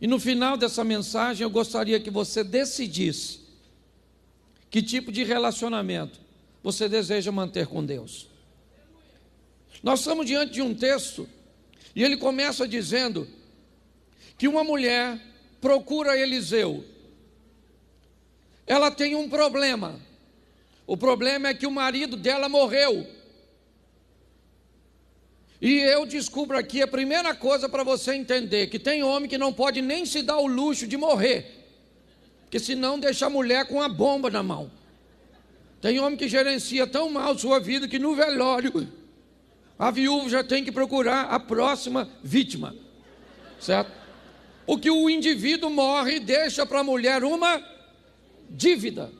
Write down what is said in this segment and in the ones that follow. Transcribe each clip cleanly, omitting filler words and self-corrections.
E no final dessa mensagem eu gostaria que você decidisse que tipo de relacionamento você deseja manter com Deus. Nós estamos diante de um texto e ele começa dizendo que uma mulher procura Eliseu. Ela tem um problema. O problema é que o marido dela morreu. E eu descubro aqui a primeira coisa para você entender, que tem homem que não pode nem se dar o luxo de morrer, porque senão deixa a mulher com a bomba na mão. Tem homem que gerencia tão mal sua vida que no velório a viúva já tem que procurar a próxima vítima, certo? Porque o indivíduo morre e deixa para a mulher uma dívida.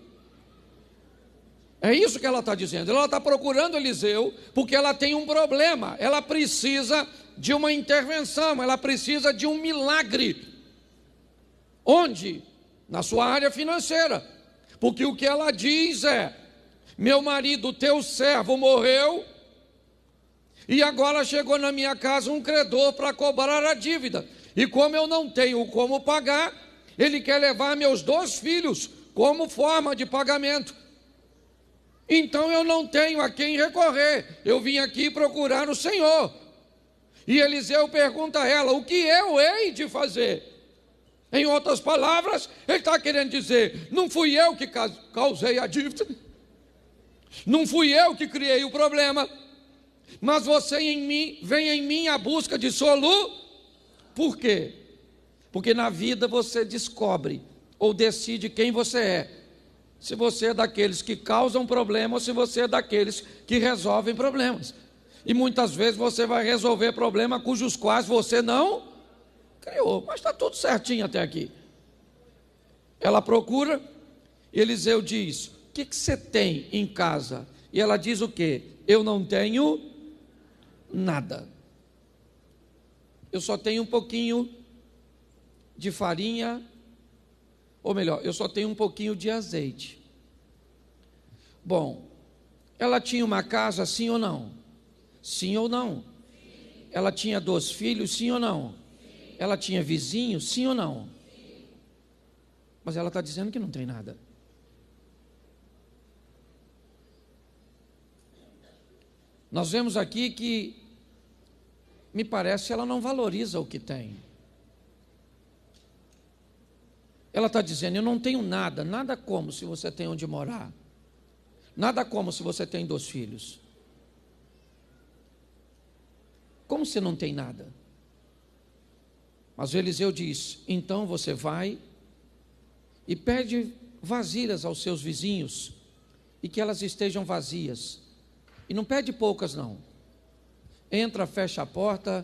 É isso que ela está dizendo. Ela está procurando Eliseu porque ela tem um problema. Ela precisa de uma intervenção, ela precisa de um milagre. Onde? Na sua área financeira. Porque o que ela diz é: meu marido, teu servo, morreu, e agora chegou na minha casa um credor para cobrar a dívida. E como eu não tenho como pagar, ele quer levar meus 2 filhos como forma de pagamento. Então eu não tenho a quem recorrer. Eu vim aqui procurar o Senhor. E Eliseu pergunta a ela: o que eu hei de fazer? Em outras palavras, ele está querendo dizer: não fui eu que causei a dívida, não fui eu que criei o problema, mas você vem em mim à busca de solução. Por quê? Porque na vida você descobre ou decide quem você é. Se você é daqueles que causam problema ou se você é daqueles que resolvem problemas. E muitas vezes você vai resolver problemas cujos quais você não criou. Mas está tudo certinho até aqui. Ela procura, Eliseu diz: o que você tem em casa? E ela diz o quê? Eu não tenho nada. Eu só tenho um pouquinho de farinha, ou melhor, eu só tenho um pouquinho de azeite. Bom, ela tinha uma casa, sim ou não? Sim ou não? Sim. Ela tinha 2 filhos, sim ou não? Sim. Ela tinha vizinhos, sim ou não? Sim. Mas ela está dizendo que não tem nada. Nós vemos aqui que, me parece, ela não valoriza o que tem. Ela está dizendo: eu não tenho nada. Nada como se você tem onde morar. Nada como se você tem 2 filhos. Como você não tem nada? Mas Eliseu diz: então você vai e pede vasilhas aos seus vizinhos, e que elas estejam vazias. E não pede poucas não. Entra, fecha a porta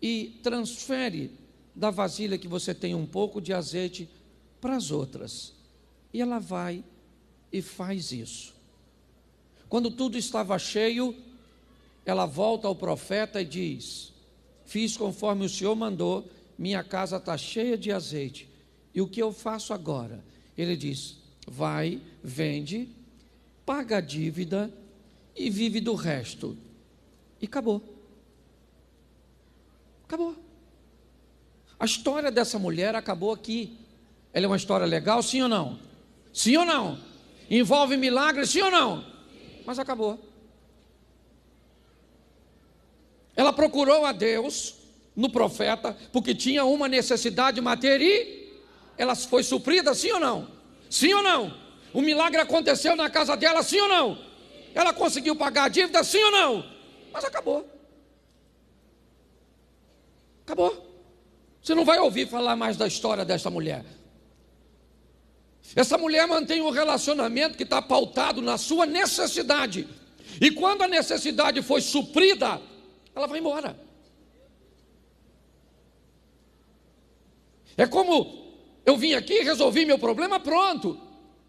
e transfere da vasilha que você tem um pouco de azeite para as outras. E ela vai e faz isso. Quando tudo estava cheio, ela volta ao profeta e diz: fiz conforme o Senhor mandou, minha casa está cheia de azeite. E o que eu faço agora? Ele diz: vai, vende, paga a dívida e vive do resto. E acabou. Acabou. A história dessa mulher acabou aqui. Ela é uma história legal, sim ou não? Sim ou não? Envolve milagres, sim ou não? Mas acabou. Ela procurou a Deus no profeta porque tinha uma necessidade material. Ela foi suprida, sim ou não? Sim ou não? O milagre aconteceu na casa dela, sim ou não? Ela conseguiu pagar a dívida, sim ou não? Mas acabou. Acabou. Você não vai ouvir falar mais da história dessa mulher. Essa mulher mantém um relacionamento que está pautado na sua necessidade. E quando a necessidade foi suprida, ela vai embora. É como: eu vim aqui, resolvi meu problema, pronto.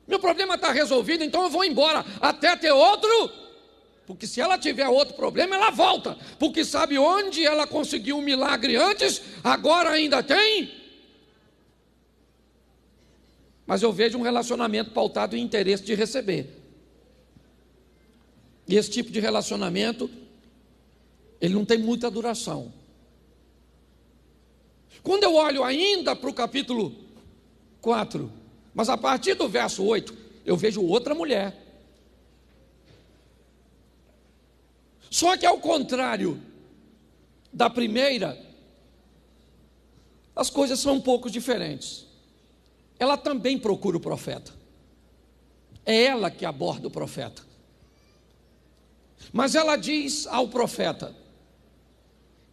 Meu problema está resolvido, então eu vou embora até ter outro. Porque se ela tiver outro problema, ela volta. Porque sabe onde ela conseguiu um milagre antes, agora ainda tem. Mas eu vejo um relacionamento pautado em interesse de receber. E esse tipo de relacionamento, ele não tem muita duração. Quando eu olho ainda para o capítulo 4, mas a partir do verso 8, eu vejo outra mulher. Só que ao contrário da primeira, as coisas são um pouco diferentes. Ela também procura o profeta. É ela que aborda o profeta. Mas ela diz ao profeta: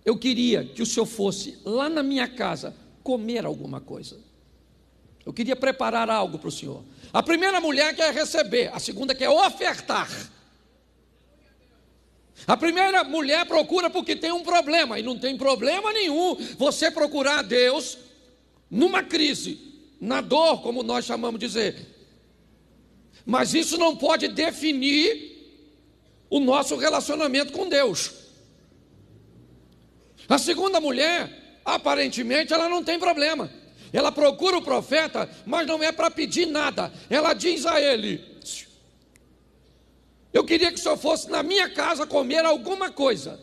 eu queria que o senhor fosse lá na minha casa comer alguma coisa. Eu queria preparar algo para o senhor. A primeira mulher quer receber, a segunda quer ofertar. A primeira mulher procura porque tem um problema, e não tem problema nenhum você procurar a Deus numa crise, na dor, como nós chamamos de dizer. Mas isso não pode definir o nosso relacionamento com Deus. A segunda mulher, aparentemente, ela não tem problema. Ela procura o profeta, mas não é para pedir nada. Ela diz a ele: eu queria que o senhor fosse na minha casa comer alguma coisa.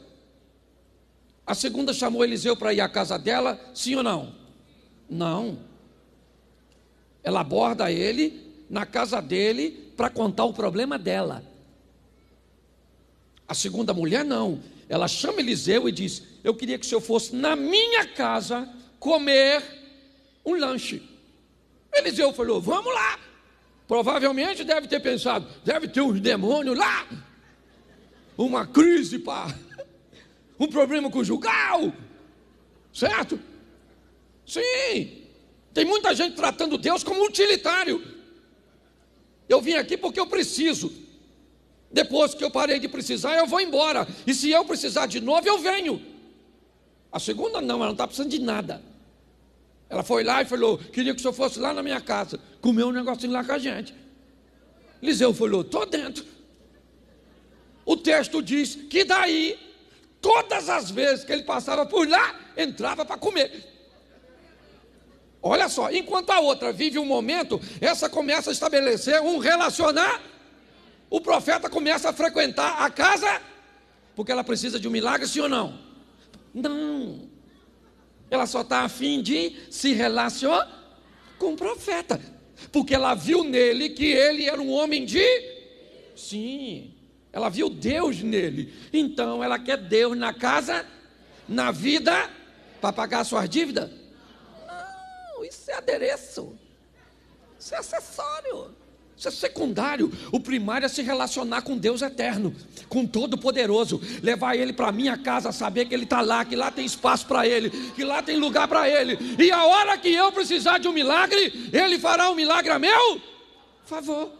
A segunda chamou Eliseu para ir à casa dela, sim ou não? Não. Ela aborda ele na casa dele para contar o problema dela. A segunda mulher não. Ela chama Eliseu e diz: eu queria que o senhor fosse na minha casa comer um lanche. Eliseu falou: vamos lá. Provavelmente deve ter pensado: deve ter uns demônios lá, uma crise, pá, um problema conjugal, certo? Sim, tem muita gente tratando Deus como utilitário. Eu vim aqui porque eu preciso. Depois que eu parei de precisar, eu vou embora. E se eu precisar de novo, eu venho. A segunda não, ela não está precisando de nada. Ela foi lá e falou: queria que o senhor fosse lá na minha casa comer um negocinho lá com a gente. Eliseu falou: estou dentro. O texto diz que daí, todas as vezes que ele passava por lá, entrava para comer. Olha só, enquanto a outra vive um momento, essa começa a estabelecer um relacionar. O profeta começa a frequentar a casa, porque ela precisa de um milagre, sim ou não? Não. Ela só está a fim de se relacionar com o profeta, porque ela viu nele que ele era um homem de... Sim, ela viu Deus nele. Então ela quer Deus na casa, na vida, para pagar suas dívidas. Não, isso é adereço, isso é acessório, isso é secundário. O primário é se relacionar com Deus eterno, com Todo-Poderoso, levar ele para a minha casa, saber que ele está lá, que lá tem espaço para ele, que lá tem lugar para ele, e a hora que eu precisar de um milagre, ele fará um milagre a meu favor.